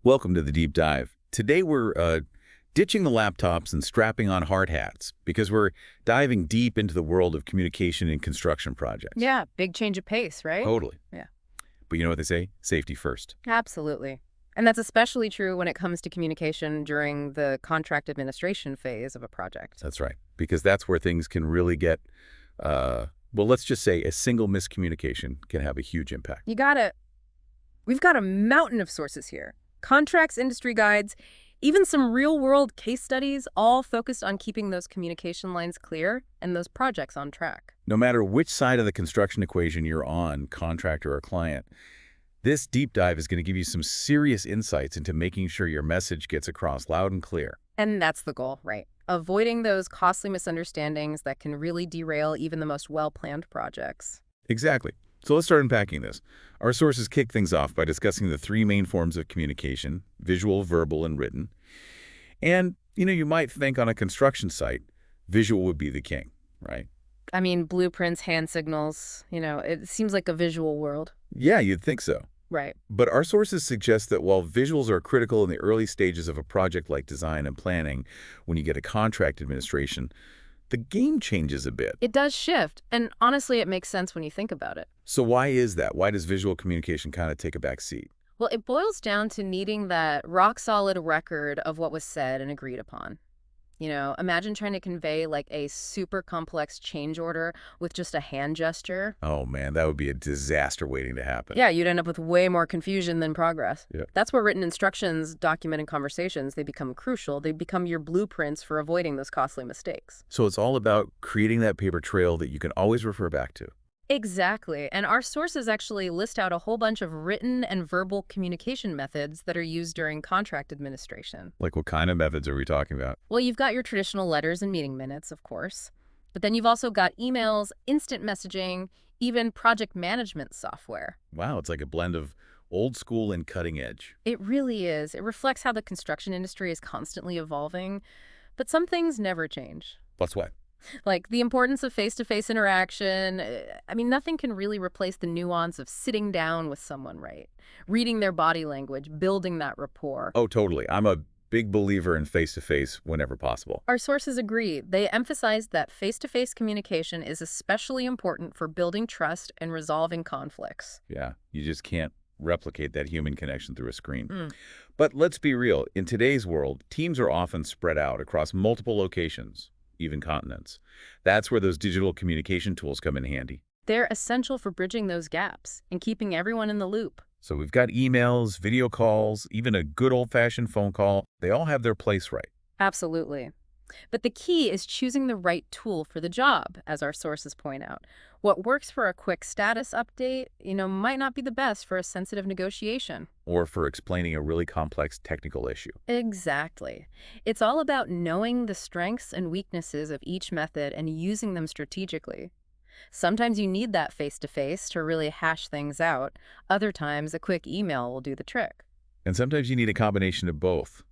Welcome to the deep dive. Today we're ditching the laptops and strapping on hard hats because we're diving deep into the world of communication in construction projects. Yeah, big change of pace, right? Totally. Yeah, But you know what they say? Safety first. absolutely. And that's especially true when it comes to communication during the contract administration phase of a project. That's right. Because that's where things can really get, well, let's just say a single miscommunication can have a huge impact. We've got a mountain of sources here. Contracts, industry guides, even some real-world case studies, all focused on keeping those communication lines clear and those projects on track. No matter which side of the construction equation you're on, contractor or client, this deep dive is going to give you some serious insights into making sure your message gets across loud and clear. And that's the goal, right? Avoiding those costly misunderstandings that can really derail even the most well-planned projects. Exactly. So let's start unpacking this. Our sources kick things off by discussing the three main forms of communication: visual, verbal, and written. And, you might think on a construction site, visual would be the king, right? I mean, blueprints, hand signals, it seems like a visual world. Yeah, you'd think so. Right. But our sources suggest that while visuals are critical in the early stages of a project like design and planning, when you get a contract administration, the game changes a bit. It does shift, and honestly, it makes sense when you think about it. So why is that? Why does visual communication kind of take a back seat? Well, it boils down to needing that rock-solid record of what was said and agreed upon. Imagine trying to convey like a super complex change order with just a hand gesture. Oh man, that would be a disaster waiting to happen. Yeah, you'd end up with way more confusion than progress. Yeah. That's where written instructions, documented conversations, they become crucial. They become your blueprints for avoiding those costly mistakes. So it's all about creating that paper trail that you can always refer back to. Exactly. And our sources actually list out a whole bunch of written and verbal communication methods that are used during contract administration. Like what kind of methods are we talking about? Well, you've got your traditional letters and meeting minutes, of course. But then you've also got emails, instant messaging, even project management software. Wow, it's like a blend of old school and cutting edge. It really is. It reflects how the construction industry is constantly evolving. But some things never change. Plus what? Like the importance of face-to-face interaction. I mean, nothing can really replace the nuance of sitting down with someone, right? Reading their body language, building that rapport. Oh, totally. I'm a big believer in face-to-face whenever possible. Our sources agree. They emphasize that face-to-face communication is especially important for building trust and resolving conflicts. Yeah, you just can't replicate that human connection through a screen. But let's be real. In today's world, teams are often spread out across multiple locations, even continents. That's where those digital communication tools come in handy. They're essential for bridging those gaps and keeping everyone in the loop. So we've got emails, video calls, even a good old-fashioned phone call. They all have their place right. Absolutely. But the key is choosing the right tool for the job, as our sources point out. What works for a quick status update, might not be the best for a sensitive negotiation. Or for explaining a really complex technical issue. Exactly. It's all about knowing the strengths and weaknesses of each method and using them strategically. Sometimes you need that face-to-face to really hash things out. Other times, a quick email will do the trick. And sometimes you need a combination of both.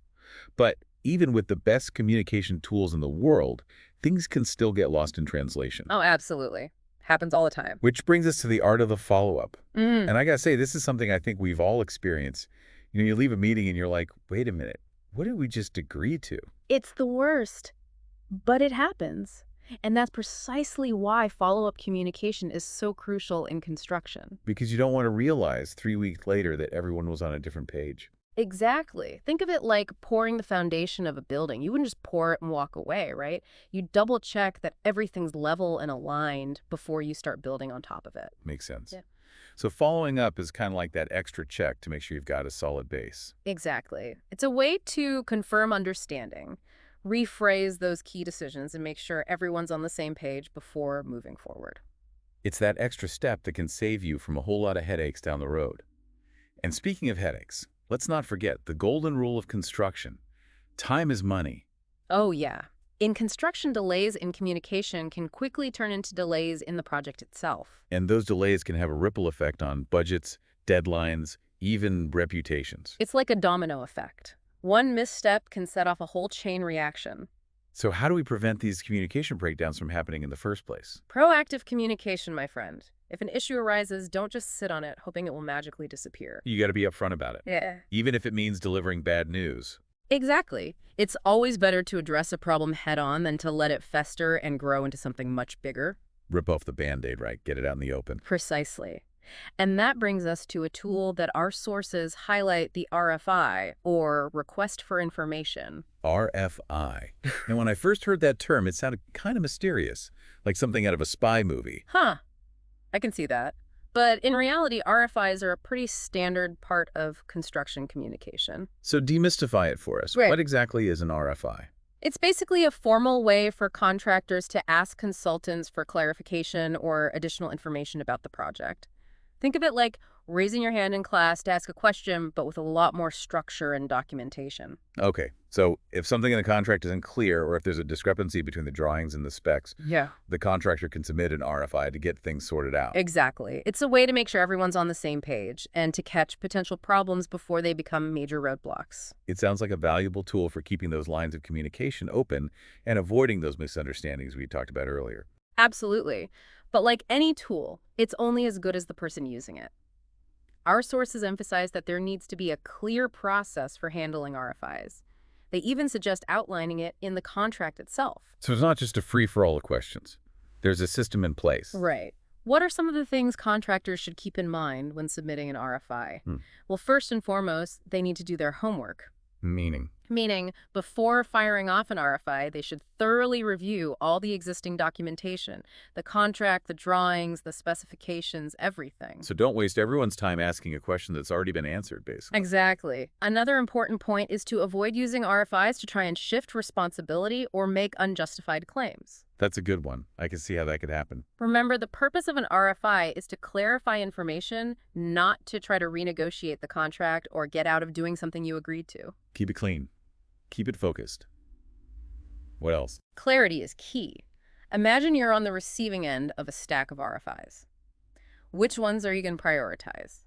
But even with the best communication tools in the world, things can still get lost in translation. Oh, absolutely. Happens all the time. Which brings us to the art of the follow-up. Mm. And I gotta say, this is something I think we've all experienced. You leave a meeting and you're like, wait a minute, what did we just agree to? It's the worst, but it happens. And that's precisely why follow-up communication is so crucial in construction. Because you don't want to realize 3 weeks later that everyone was on a different page. Exactly. Think of it like pouring the foundation of a building. You wouldn't just pour it and walk away, right? You double check that everything's level and aligned before you start building on top of it. Makes sense. Yeah. So following up is kind of like that extra check to make sure you've got a solid base. Exactly. It's a way to confirm understanding, rephrase those key decisions, and make sure everyone's on the same page before moving forward. It's that extra step that can save you from a whole lot of headaches down the road. And speaking of headaches, let's not forget the golden rule of construction. Time is money. Oh, yeah. In construction, delays in communication can quickly turn into delays in the project itself. And those delays can have a ripple effect on budgets, deadlines, even reputations. It's like a domino effect. One misstep can set off a whole chain reaction. So how do we prevent these communication breakdowns from happening in the first place? Proactive communication, my friend. If an issue arises, don't just sit on it, hoping it will magically disappear. You got to be upfront about it, Yeah. even if it means delivering bad news. Exactly. It's always better to address a problem head-on than to let it fester and grow into something much bigger. Rip off the Band-Aid, right? Get it out in the open. Precisely. And that brings us to a tool that our sources highlight, the RFI, or Request for Information. RFI. Now, when I first heard that term, it sounded kind of mysterious, like something out of a spy movie. Huh, I can see that. But in reality, RFIs are a pretty standard part of construction communication. So demystify it for us. Right. What exactly is an RFI? It's basically a formal way for contractors to ask consultants for clarification or additional information about the project. Think of it like raising your hand in class to ask a question, but with a lot more structure and documentation. Okay, so if something in the contract isn't clear, or if there's a discrepancy between the drawings and the specs, Yeah. the contractor can submit an RFI to get things sorted out. Exactly. It's a way to make sure everyone's on the same page and to catch potential problems before they become major roadblocks. It sounds like a valuable tool for keeping those lines of communication open and avoiding those misunderstandings we talked about earlier. Absolutely. But like any tool, it's only as good as the person using it. Our sources emphasize that there needs to be a clear process for handling RFIs. They even suggest outlining it in the contract itself. So it's not just a free-for-all of questions. There's a system in place. Right. What are some of the things contractors should keep in mind when submitting an RFI? Well, first and foremost, they need to do their homework. Meaning, before firing off an RFI, they should thoroughly review all the existing documentation, the contract, the drawings, the specifications, everything. So don't waste everyone's time asking a question that's already been answered, basically. Exactly. Another important point is to avoid using RFIs to try and shift responsibility or make unjustified claims. That's a good one. I can see how that could happen. Remember, the purpose of an RFI is to clarify information, not to try to renegotiate the contract or get out of doing something you agreed to. Keep it clean. Keep it focused. What else? Clarity is key. Imagine you're on the receiving end of a stack of RFIs. Which ones are you going to prioritize?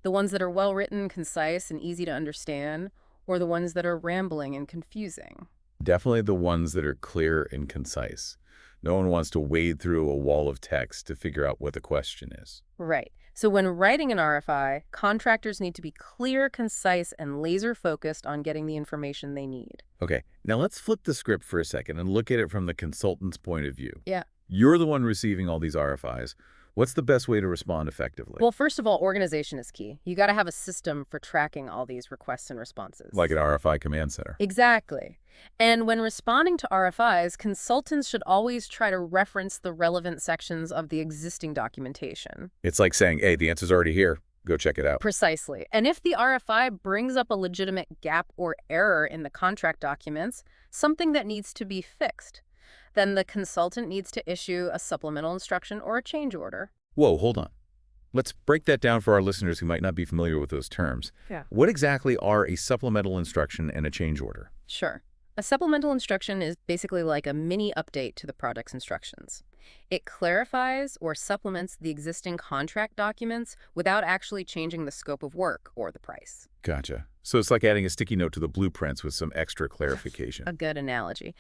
The ones that are well-written, concise, and easy to understand, or the ones that are rambling and confusing? Definitely the ones that are clear and concise. No one wants to wade through a wall of text to figure out what the question is. Right. So when writing an RFI, contractors need to be clear, concise, and laser-focused on getting the information they need. Okay, now let's flip the script for a second and look at it from the consultant's point of view. Yeah. You're the one receiving all these RFIs. What's the best way to respond effectively? Well, first of all, organization is key. You got to have a system for tracking all these requests and responses. Like an RFI command center. Exactly. And when responding to RFIs, consultants should always try to reference the relevant sections of the existing documentation. It's like saying, hey, the answer's already here. Go check it out. Precisely. And if the RFI brings up a legitimate gap or error in the contract documents, something that needs to be fixed, then the consultant needs to issue a supplemental instruction or a change order. Whoa, hold on. Let's break that down for our listeners who might not be familiar with those terms. Yeah. What exactly are a supplemental instruction and a change order? Sure. A supplemental instruction is basically like a mini update to the project's instructions. It clarifies or supplements the existing contract documents without actually changing the scope of work or the price. Gotcha. So it's like adding a sticky note to the blueprints with some extra clarification. A good analogy.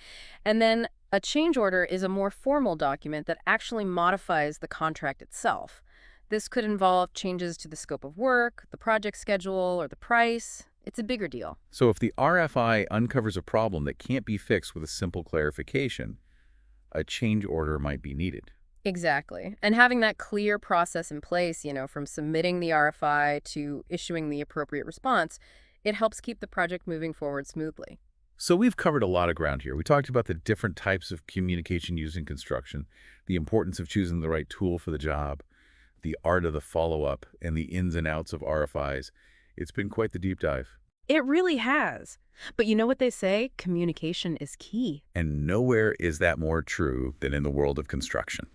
And then a change order is a more formal document that actually modifies the contract itself. This could involve changes to the scope of work, the project schedule, or the price. It's a bigger deal. So if the RFI uncovers a problem that can't be fixed with a simple clarification, a change order might be needed. Exactly. And having that clear process in place, from submitting the RFI to issuing the appropriate response, it helps keep the project moving forward smoothly. So we've covered a lot of ground here. We talked about the different types of communication used in construction, the importance of choosing the right tool for the job, the art of the follow-up, and the ins and outs of RFIs. It's been quite the deep dive. It really has. But you know what they say? Communication is key. And nowhere is that more true than in the world of construction.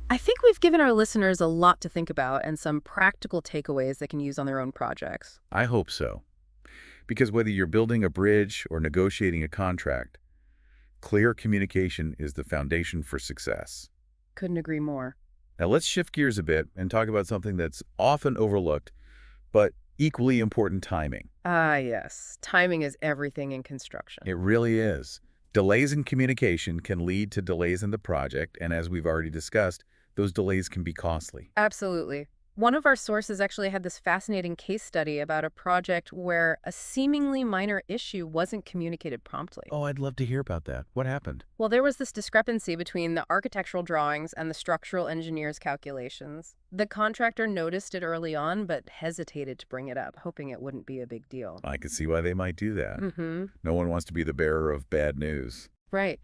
I think we've given our listeners a lot to think about and some practical takeaways they can use on their own projects. I hope so. Because whether you're building a bridge or negotiating a contract, clear communication is the foundation for success. Couldn't agree more. Now let's shift gears a bit and talk about something that's often overlooked, but equally important: timing. Ah, yes. Timing is everything in construction. It really is. Delays in communication can lead to delays in the project, and as we've already discussed, those delays can be costly. Absolutely. One of our sources actually had this fascinating case study about a project where a seemingly minor issue wasn't communicated promptly. Oh, I'd love to hear about that. What happened? Well, there was this discrepancy between the architectural drawings and the structural engineer's calculations. The contractor noticed it early on, but hesitated to bring it up, hoping it wouldn't be a big deal. I could see why they might do that. Mm-hmm. No one wants to be the bearer of bad news. Right.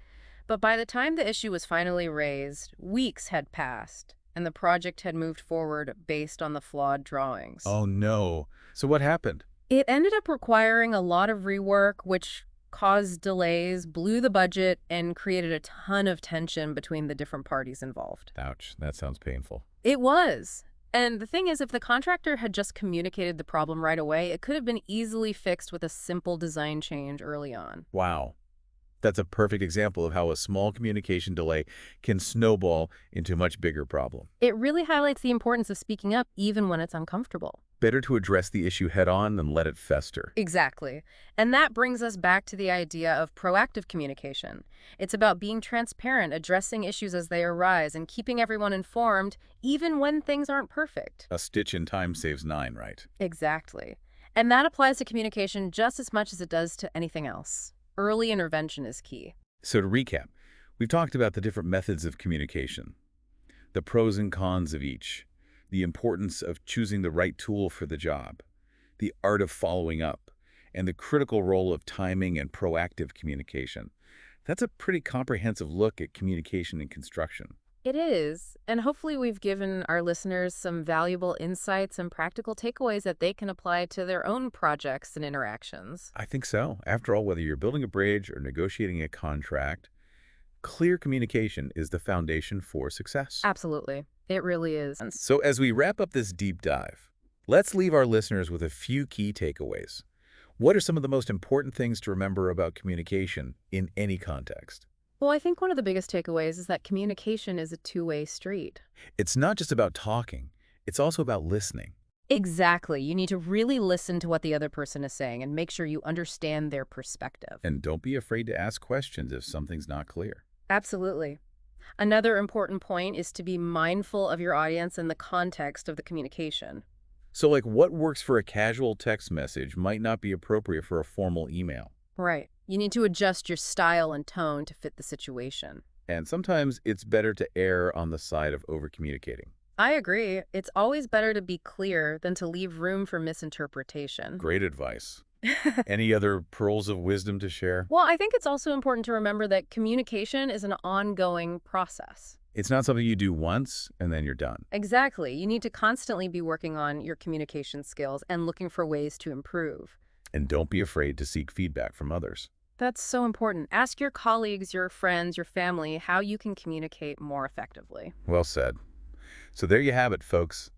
But by the time the issue was finally raised, weeks had passed, and the project had moved forward based on the flawed drawings. Oh, no. So what happened? It ended up requiring a lot of rework, which caused delays, blew the budget, and created a ton of tension between the different parties involved. Ouch, that sounds painful. It was. And the thing is, if the contractor had just communicated the problem right away, it could have been easily fixed with a simple design change early on. Wow. That's a perfect example of how a small communication delay can snowball into a much bigger problem. It really highlights the importance of speaking up even when it's uncomfortable. Better to address the issue head-on than let it fester. Exactly. And that brings us back to the idea of proactive communication. It's about being transparent, addressing issues as they arise, and keeping everyone informed, even when things aren't perfect. A stitch in time saves 9, right? Exactly. And that applies to communication just as much as it does to anything else. Early intervention is key. So to recap, we've talked about the different methods of communication, the pros and cons of each, the importance of choosing the right tool for the job, the art of following up, and the critical role of timing and proactive communication. That's a pretty comprehensive look at communication in construction. It is, and hopefully we've given our listeners some valuable insights and practical takeaways that they can apply to their own projects and interactions. I think so. After all, whether you're building a bridge or negotiating a contract, clear communication is the foundation for success. Absolutely. It really is. So as we wrap up this deep dive, let's leave our listeners with a few key takeaways. What are some of the most important things to remember about communication in any context? Well, I think one of the biggest takeaways is that communication is a two-way street. It's not just about talking, it's also about listening. Exactly. You need to really listen to what the other person is saying and make sure you understand their perspective. And don't be afraid to ask questions if something's not clear. Absolutely. Another important point is to be mindful of your audience and the context of the communication. So like what works for a casual text message might not be appropriate for a formal email. Right. You need to adjust your style and tone to fit the situation. And sometimes it's better to err on the side of over-communicating. I agree. It's always better to be clear than to leave room for misinterpretation. Great advice. Any other pearls of wisdom to share? Well, I think it's also important to remember that communication is an ongoing process. It's not something you do once and then you're done. Exactly. You need to constantly be working on your communication skills and looking for ways to improve. And don't be afraid to seek feedback from others. That's so important. Ask your colleagues, your friends, your family how you can communicate more effectively. Well said. So there you have it, folks.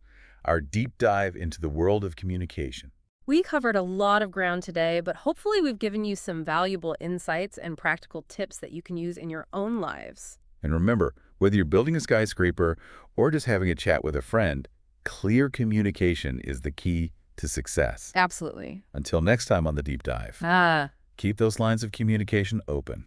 Our deep dive into the world of communication. We covered a lot of ground today, but hopefully we've given you some valuable insights and practical tips that you can use in your own lives. And remember, whether you're building a skyscraper or just having a chat with a friend, clear communication is the key to success. Absolutely. Until next time on the deep dive, keep those lines of communication open.